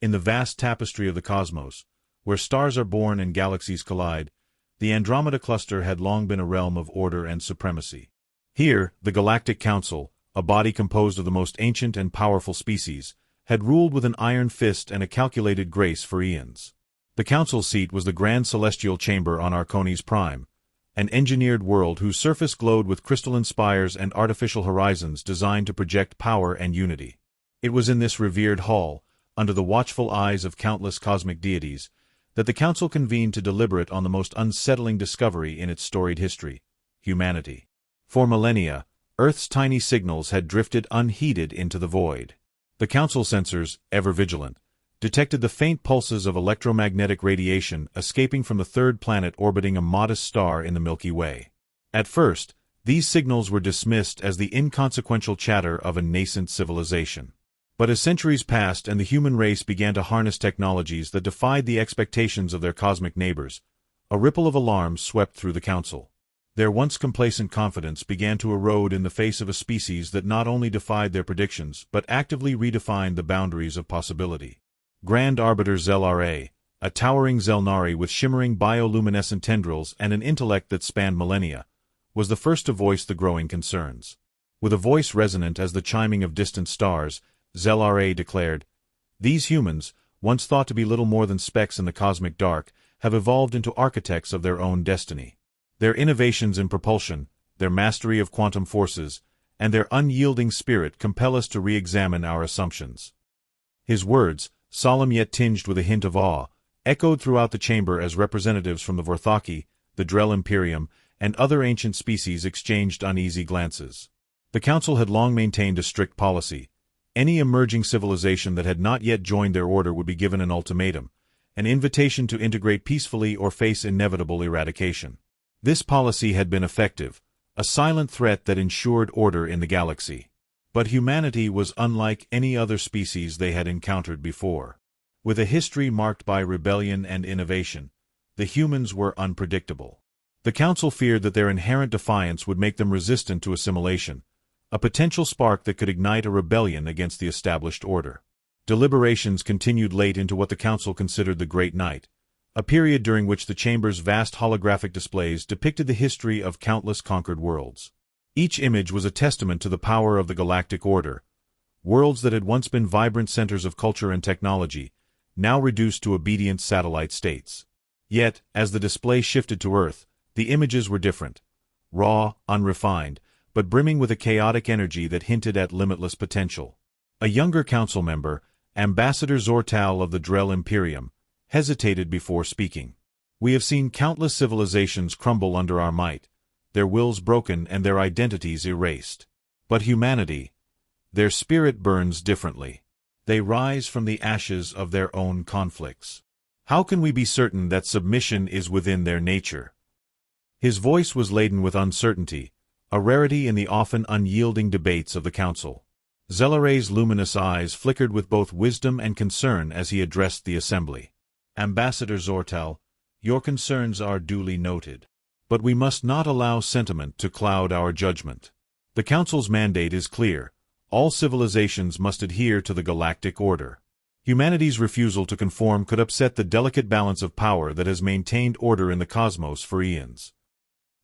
In the vast tapestry of the cosmos, where stars are born and galaxies collide, the Andromeda Cluster had long been a realm of order and supremacy. Here, the Galactic Council, a body composed of the most ancient and powerful species, had ruled with an iron fist and a calculated grace for eons. The council seat was the Grand Celestial Chamber on Arcones Prime, an engineered world whose surface glowed with crystalline spires and artificial horizons designed to project power and unity. It was in this revered hall, under the watchful eyes of countless cosmic deities, that the council convened to deliberate on the most unsettling discovery in its storied history: humanity. For millennia, Earth's tiny signals had drifted unheeded into the void. The council sensors, ever vigilant, detected the faint pulses of electromagnetic radiation escaping from the third planet orbiting a modest star in the Milky Way. At first, these signals were dismissed as the inconsequential chatter of a nascent civilization. But as centuries passed and the human race began to harness technologies that defied the expectations of their cosmic neighbors, a ripple of alarm swept through the council. Their once complacent confidence began to erode in the face of a species that not only defied their predictions but actively redefined the boundaries of possibility. Grand Arbiter Zel-Ra, a towering Zelnari with shimmering bioluminescent tendrils and an intellect that spanned millennia, was the first to voice the growing concerns. With a voice resonant as the chiming of distant stars, Zel-Ra declared, "These humans, once thought to be little more than specks in the cosmic dark, have evolved into architects of their own destiny. Their innovations in propulsion, their mastery of quantum forces, and their unyielding spirit compel us to re-examine our assumptions." His words, solemn yet tinged with a hint of awe, echoed throughout the chamber as representatives from the Vorthaki, the Drell Imperium, and other ancient species exchanged uneasy glances. The council had long maintained a strict policy. Any emerging civilization that had not yet joined their order would be given an ultimatum, an invitation to integrate peacefully or face inevitable eradication. This policy had been effective, a silent threat that ensured order in the galaxy. But humanity was unlike any other species they had encountered before. With a history marked by rebellion and innovation, the humans were unpredictable. The council feared that their inherent defiance would make them resistant to assimilation, a potential spark that could ignite a rebellion against the established order. Deliberations continued late into what the council considered the Great Night, a period during which the chamber's vast holographic displays depicted the history of countless conquered worlds. Each image was a testament to the power of the galactic order, worlds that had once been vibrant centers of culture and technology, now reduced to obedient satellite states. Yet, as the display shifted to Earth, the images were different, raw, unrefined, but brimming with a chaotic energy that hinted at limitless potential. A younger council member, Ambassador Zortal of the Drell Imperium, hesitated before speaking. "We have seen countless civilizations crumble under our might, their wills broken and their identities erased. But humanity, their spirit burns differently. They rise from the ashes of their own conflicts. How can we be certain that submission is within their nature?" His voice was laden with uncertainty, a rarity in the often unyielding debates of the council. Zel-Ra's luminous eyes flickered with both wisdom and concern as he addressed the assembly. "Ambassador Zortal, your concerns are duly noted. But we must not allow sentiment to cloud our judgment. The Council's mandate is clear: all civilizations must adhere to the galactic order. Humanity's refusal to conform could upset the delicate balance of power that has maintained order in the cosmos for eons.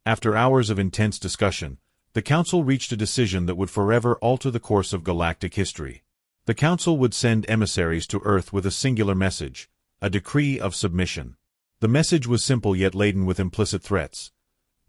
After hours of intense discussion, the Council reached a decision that would forever alter the course of galactic history. The Council would send emissaries to Earth with a singular message: a decree of submission. The message was simple yet laden with implicit threats.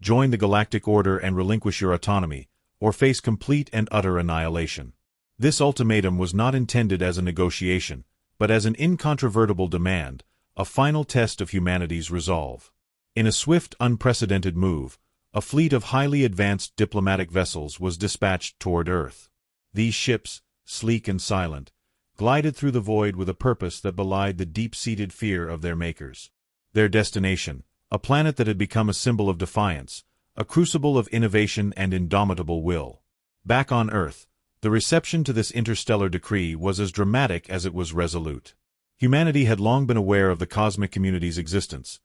Join the galactic order and relinquish your autonomy, or face complete and utter annihilation. This ultimatum was not intended as a negotiation, but as an incontrovertible demand, a final test of humanity's resolve. In a swift, unprecedented move, a fleet of highly advanced diplomatic vessels was dispatched toward Earth. These ships, sleek and silent, glided through the void with a purpose that belied the deep-seated fear of their makers. Their destination, a planet that had become a symbol of defiance, a crucible of innovation and indomitable will. Back on Earth, the reception to this interstellar decree was as dramatic as it was resolute. Humanity had long been aware of the cosmic community's existence,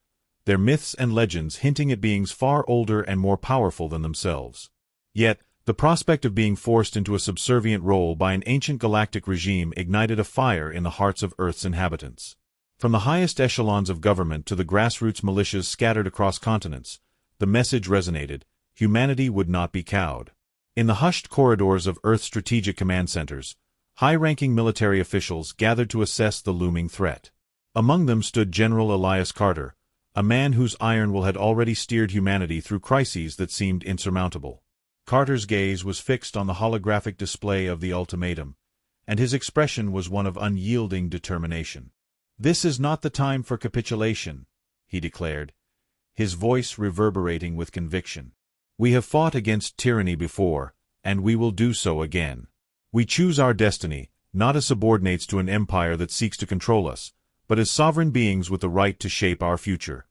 their myths and legends hinting at beings far older and more powerful than themselves. Yet, The prospect of being forced into a subservient role by an ancient galactic regime ignited a fire in the hearts of Earth's inhabitants. From the highest echelons of government to the grassroots militias scattered across continents, the message resonated: humanity would not be cowed. In the hushed corridors of Earth's strategic command centers, high-ranking military officials gathered to assess the looming threat. Among them stood General Elias Carter, a man whose iron will had already steered humanity through crises that seemed insurmountable. Carter's gaze was fixed on the holographic display of the ultimatum, and his expression was one of unyielding determination. "This is not the time for capitulation," he declared, his voice reverberating with conviction. "We have fought against tyranny before, and we will do so again. We choose our destiny, not as subordinates to an empire that seeks to control us, but as sovereign beings with the right to shape our future."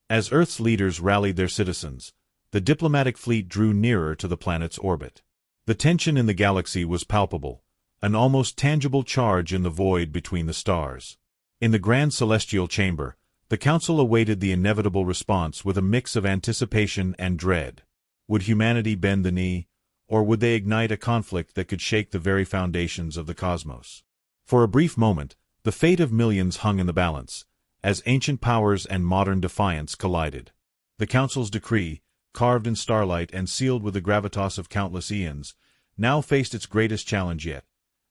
As Earth's leaders rallied their citizens, the diplomatic fleet drew nearer to the planet's orbit. The tension in the galaxy was palpable, an almost tangible charge in the void between the stars. In the grand celestial chamber, the Council awaited the inevitable response with a mix of anticipation and dread. Would humanity bend the knee, or would they ignite a conflict that could shake the very foundations of the cosmos? For a brief moment, the fate of millions hung in the balance, as ancient powers and modern defiance collided. The Council's decree, carved in starlight and sealed with the gravitas of countless eons, now faced its greatest challenge yet,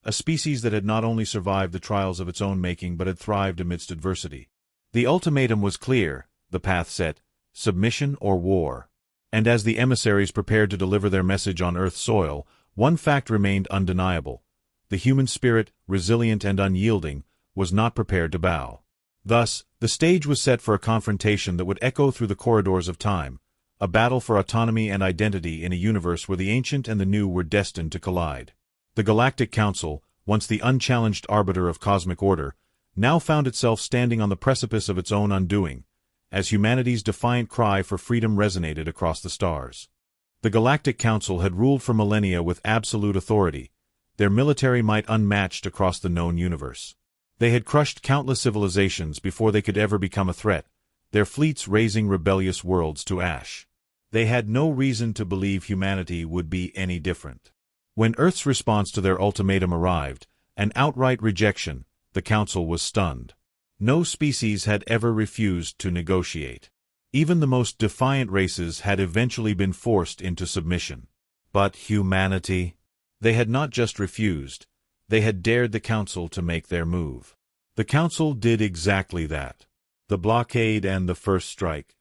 a species that had not only survived the trials of its own making but had thrived amidst adversity. The ultimatum was clear, the path set: submission or war. And as the emissaries prepared to deliver their message on Earth's soil, one fact remained undeniable: the human spirit, resilient and unyielding, was not prepared to bow. Thus, the stage was set for a confrontation that would echo through the corridors of time, a battle for autonomy and identity in a universe where the ancient and the new were destined to collide. The Galactic Council, once the unchallenged arbiter of cosmic order, now found itself standing on the precipice of its own undoing, as humanity's defiant cry for freedom resonated across the stars. The Galactic Council had ruled for millennia with absolute authority, their military might unmatched across the known universe. They had crushed countless civilizations before they could ever become a threat, their fleets razing rebellious worlds to ash. They had no reason to believe humanity would be any different. When Earth's response to their ultimatum arrived, an outright rejection, the Council was stunned. No species had ever refused to negotiate. Even the most defiant races had eventually been forced into submission. But humanity? They had not just refused, they had dared the Council to make their move. The Council did exactly that. The blockade and the first strike.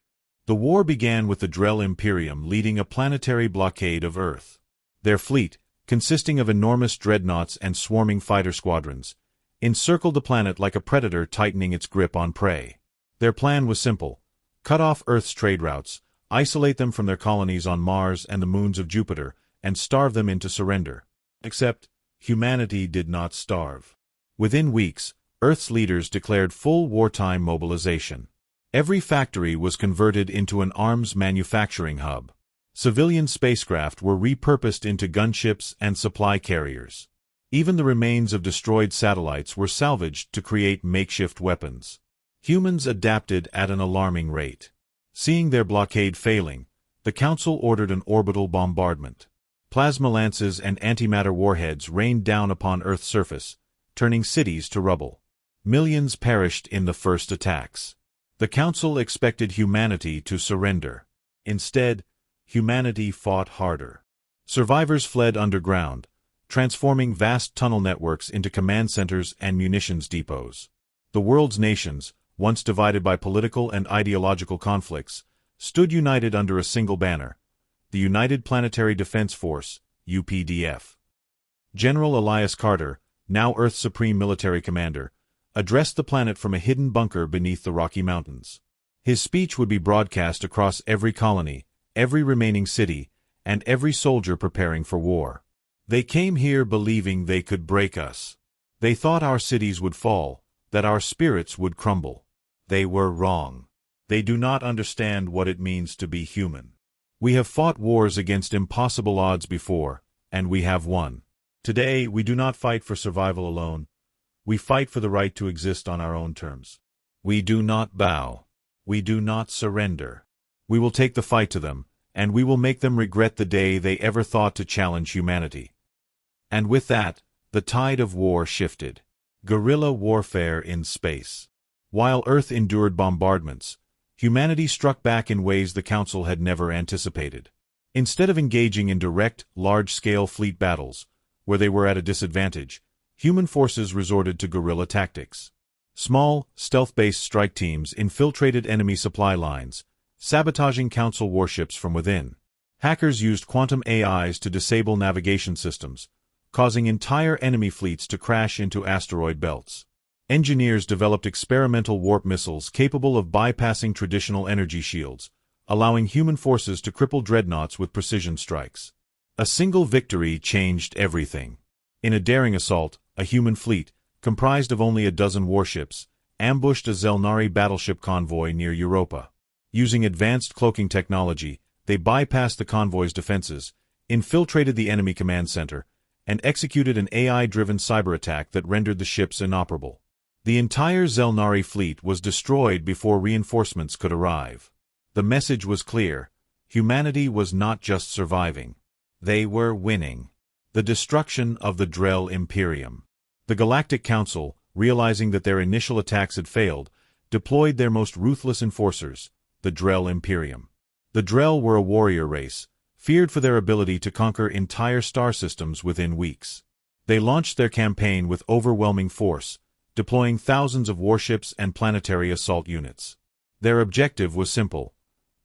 The war began with the Drell Imperium leading a planetary blockade of Earth. Their fleet, consisting of enormous dreadnoughts and swarming fighter squadrons, encircled the planet like a predator tightening its grip on prey. Their plan was simple: cut off Earth's trade routes, isolate them from their colonies on Mars and the moons of Jupiter, and starve them into surrender. Except, humanity did not starve. Within weeks, Earth's leaders declared full wartime mobilization. Every factory was converted into an arms manufacturing hub. Civilian spacecraft were repurposed into gunships and supply carriers. Even the remains of destroyed satellites were salvaged to create makeshift weapons. Humans adapted at an alarming rate. Seeing their blockade failing, the Council ordered an orbital bombardment. Plasma lances and antimatter warheads rained down upon Earth's surface, turning cities to rubble. Millions perished in the first attacks. The Council expected humanity to surrender. Instead, humanity fought harder. Survivors fled underground, transforming vast tunnel networks into command centers and munitions depots. The world's nations, once divided by political and ideological conflicts, stood united under a single banner: the United Planetary Defense Force, UPDF. General Elias Carter, now Earth's supreme military commander, addressed the planet from a hidden bunker beneath the Rocky Mountains. His speech would be broadcast across every colony, every remaining city, and every soldier preparing for war. They came here believing they could break us. They thought our cities would fall, that our spirits would crumble. They were wrong. They do not understand what it means to be human. We have fought wars against impossible odds before, and we have won. Today, we do not fight for survival alone. We fight for the right to exist on our own terms. We do not bow. We do not surrender. We will take the fight to them, and we will make them regret the day they ever thought to challenge humanity. And with that, the tide of war shifted. Guerrilla warfare in space. While Earth endured bombardments, humanity struck back in ways the Council had never anticipated. Instead of engaging in direct, large-scale fleet battles, where they were at a disadvantage, human forces resorted to guerrilla tactics. Small, stealth-based strike teams infiltrated enemy supply lines, sabotaging Council warships from within. Hackers used quantum AIs to disable navigation systems, causing entire enemy fleets to crash into asteroid belts. Engineers developed experimental warp missiles capable of bypassing traditional energy shields, allowing human forces to cripple dreadnoughts with precision strikes. A single victory changed everything. In a daring assault, a human fleet, comprised of only a dozen warships, ambushed a Zelnari battleship convoy near Europa. Using advanced cloaking technology, they bypassed the convoy's defenses, infiltrated the enemy command center, and executed an AI-driven cyber attack that rendered the ships inoperable. The entire Zelnari fleet was destroyed before reinforcements could arrive. The message was clear: humanity was not just surviving. They were winning. The destruction of the Drell Imperium. The Galactic Council, realizing that their initial attacks had failed, deployed their most ruthless enforcers, the Drell Imperium. The Drell were a warrior race, feared for their ability to conquer entire star systems within weeks. They launched their campaign with overwhelming force, deploying thousands of warships and planetary assault units. Their objective was simple: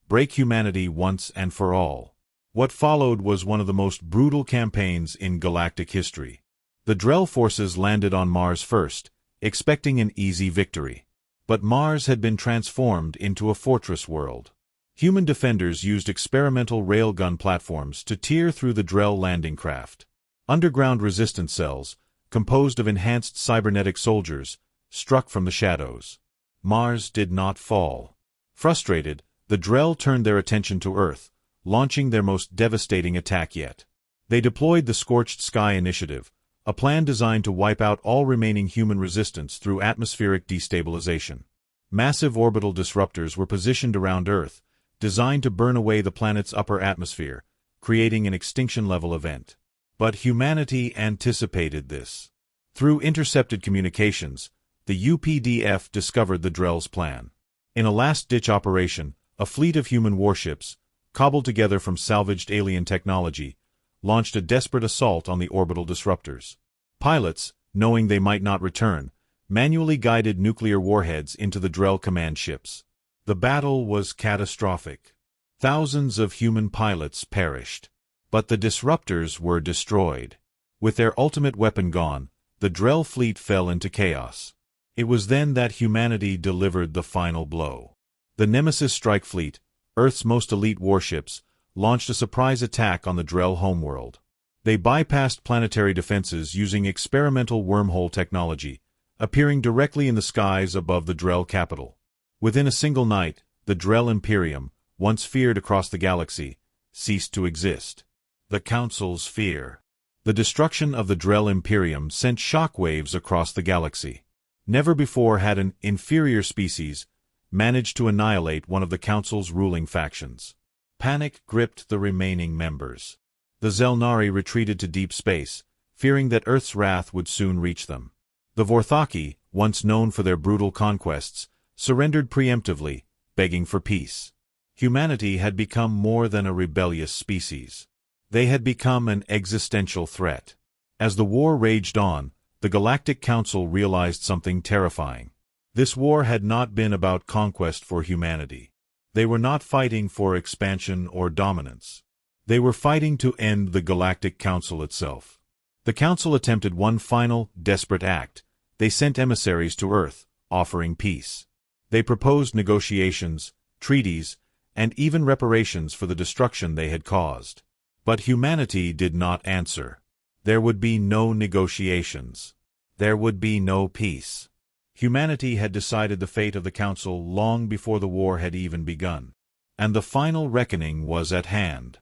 break humanity once and for all. What followed was one of the most brutal campaigns in galactic history. The Drell forces landed on Mars first, expecting an easy victory. But Mars had been transformed into a fortress world. Human defenders used experimental railgun platforms to tear through the Drell landing craft. Underground resistance cells, composed of enhanced cybernetic soldiers, struck from the shadows. Mars did not fall. Frustrated, the Drell turned their attention to Earth, launching their most devastating attack yet. They deployed the Scorched Sky Initiative, a plan designed to wipe out all remaining human resistance through atmospheric destabilization. Massive orbital disruptors were positioned around Earth, designed to burn away the planet's upper atmosphere, creating an extinction-level event. But humanity anticipated this. Through intercepted communications, the UPDF discovered the Drell's plan. In a last-ditch operation, a fleet of human warships, cobbled together from salvaged alien technology, launched a desperate assault on the orbital disruptors. Pilots, knowing they might not return, manually guided nuclear warheads into the Drell command ships. The battle was catastrophic. Thousands of human pilots perished. But the disruptors were destroyed. With their ultimate weapon gone, the Drell fleet fell into chaos. It was then that humanity delivered the final blow. The Nemesis Strike Fleet, Earth's most elite warships, launched a surprise attack on the Drell homeworld. They bypassed planetary defenses using experimental wormhole technology, appearing directly in the skies above the Drell capital. Within a single night, the Drell Imperium, once feared across the galaxy, ceased to exist. The Council's fear. The destruction of the Drell Imperium sent shockwaves across the galaxy. Never before had an inferior species managed to annihilate one of the Council's ruling factions. Panic gripped the remaining members. The Zelnari retreated to deep space, fearing that Earth's wrath would soon reach them. The Vorthaki, once known for their brutal conquests, surrendered preemptively, begging for peace. Humanity had become more than a rebellious species. They had become an existential threat. As the war raged on, the Galactic Council realized something terrifying. This war had not been about conquest for humanity. They were not fighting for expansion or dominance. They were fighting to end the Galactic Council itself. The Council attempted one final, desperate act. They sent emissaries to Earth, offering peace. They proposed negotiations, treaties, and even reparations for the destruction they had caused. But humanity did not answer. There would be no negotiations. There would be no peace. Humanity had decided the fate of the Council long before the war had even begun. And the final reckoning was at hand.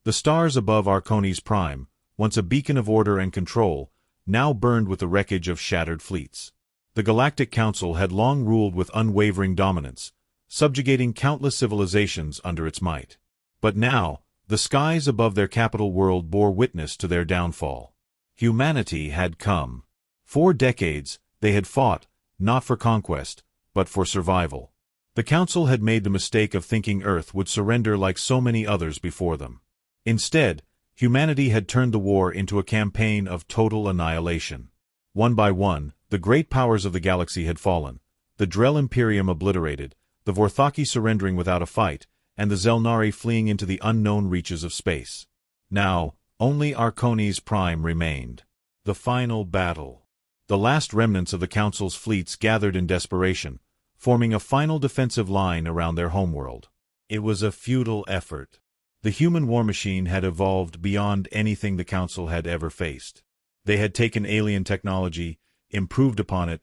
The stars above Arcones Prime, once a beacon of order and control, now burned with the wreckage of shattered fleets. The Galactic Council had long ruled with unwavering dominance, subjugating countless civilizations under its might. But now, the skies above their capital world bore witness to their downfall. Humanity had come. 4 decades, they had fought, not for conquest, but for survival. The Council had made the mistake of thinking Earth would surrender like so many others before them. Instead, humanity had turned the war into a campaign of total annihilation. One by one, the great powers of the galaxy had fallen, the Drell Imperium obliterated, the Vorthaki surrendering without a fight, and the Zelnari fleeing into the unknown reaches of space. Now, only Arcones Prime remained. The final battle. The last remnants of the Council's fleets gathered in desperation, forming a final defensive line around their homeworld. It was a futile effort. The human war machine had evolved beyond anything the Council had ever faced. They had taken alien technology, improved upon it,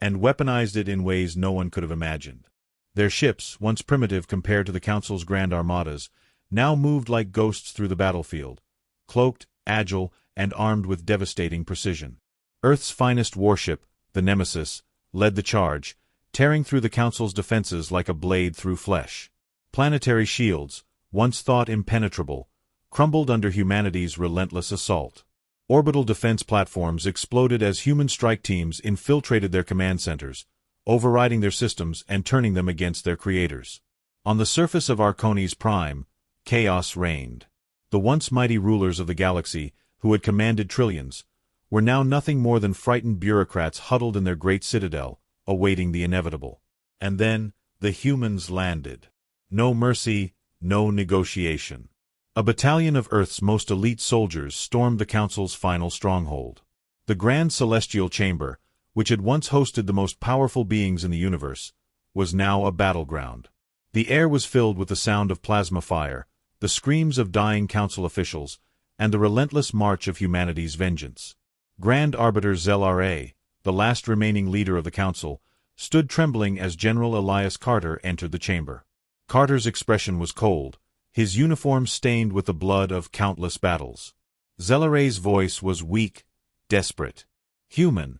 and weaponized it in ways no one could have imagined. Their ships, once primitive compared to the Council's grand armadas, now moved like ghosts through the battlefield, cloaked, agile, and armed with devastating precision. Earth's finest warship, the Nemesis, led the charge, tearing through the Council's defenses like a blade through flesh. Planetary shields, once thought impenetrable, crumbled under humanity's relentless assault. Orbital defense platforms exploded as human strike teams infiltrated their command centers, overriding their systems and turning them against their creators. On the surface of Arcones Prime, chaos reigned. The once mighty rulers of the galaxy, who had commanded trillions, were now nothing more than frightened bureaucrats huddled in their great citadel, awaiting the inevitable. And then, the humans landed. No mercy, no negotiation. A battalion of Earth's most elite soldiers stormed the Council's final stronghold. The Grand Celestial Chamber, which had once hosted the most powerful beings in the universe, was now a battleground. The air was filled with the sound of plasma fire, the screams of dying Council officials, and the relentless march of humanity's vengeance. Grand Arbiter Zelra, the last remaining leader of the Council, stood trembling as General Elias Carter entered the chamber. Carter's expression was cold, his uniform stained with the blood of countless battles. Zelra's voice was weak, desperate. "Human,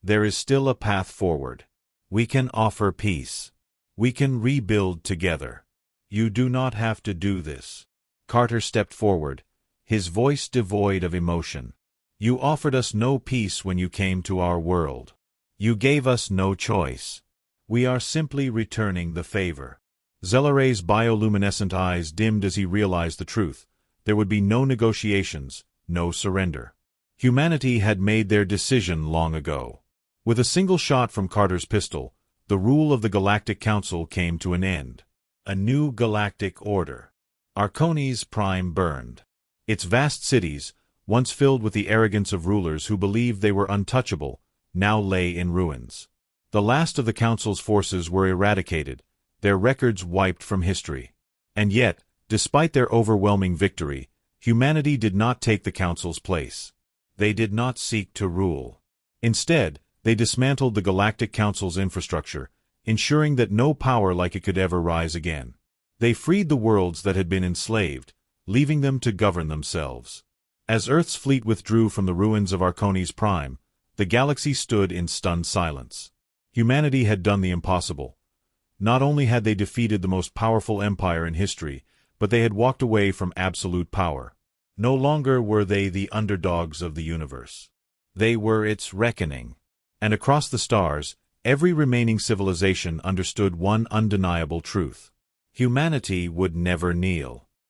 there is still a path forward. We can offer peace. We can rebuild together. You do not have to do this." Carter stepped forward, his voice devoid of emotion. "You offered us no peace when you came to our world. You gave us no choice. We are simply returning the favor." Zelra's bioluminescent eyes dimmed as he realized the truth. There would be no negotiations, no surrender. Humanity had made their decision long ago. With a single shot from Carter's pistol, the rule of the Galactic Council came to an end. A new galactic order. Arcones Prime burned. Its vast cities, once filled with the arrogance of rulers who believed they were untouchable, now lay in ruins. The last of the Council's forces were eradicated, their records wiped from history. And yet, despite their overwhelming victory, humanity did not take the Council's place. They did not seek to rule. Instead, they dismantled the Galactic Council's infrastructure, ensuring that no power like it could ever rise again. They freed the worlds that had been enslaved, leaving them to govern themselves. As Earth's fleet withdrew from the ruins of Arcones Prime, the galaxy stood in stunned silence. Humanity had done the impossible. Not only had they defeated the most powerful empire in history, but they had walked away from absolute power. No longer were they the underdogs of the universe. They were its reckoning. And across the stars, every remaining civilization understood one undeniable truth. Humanity would never kneel.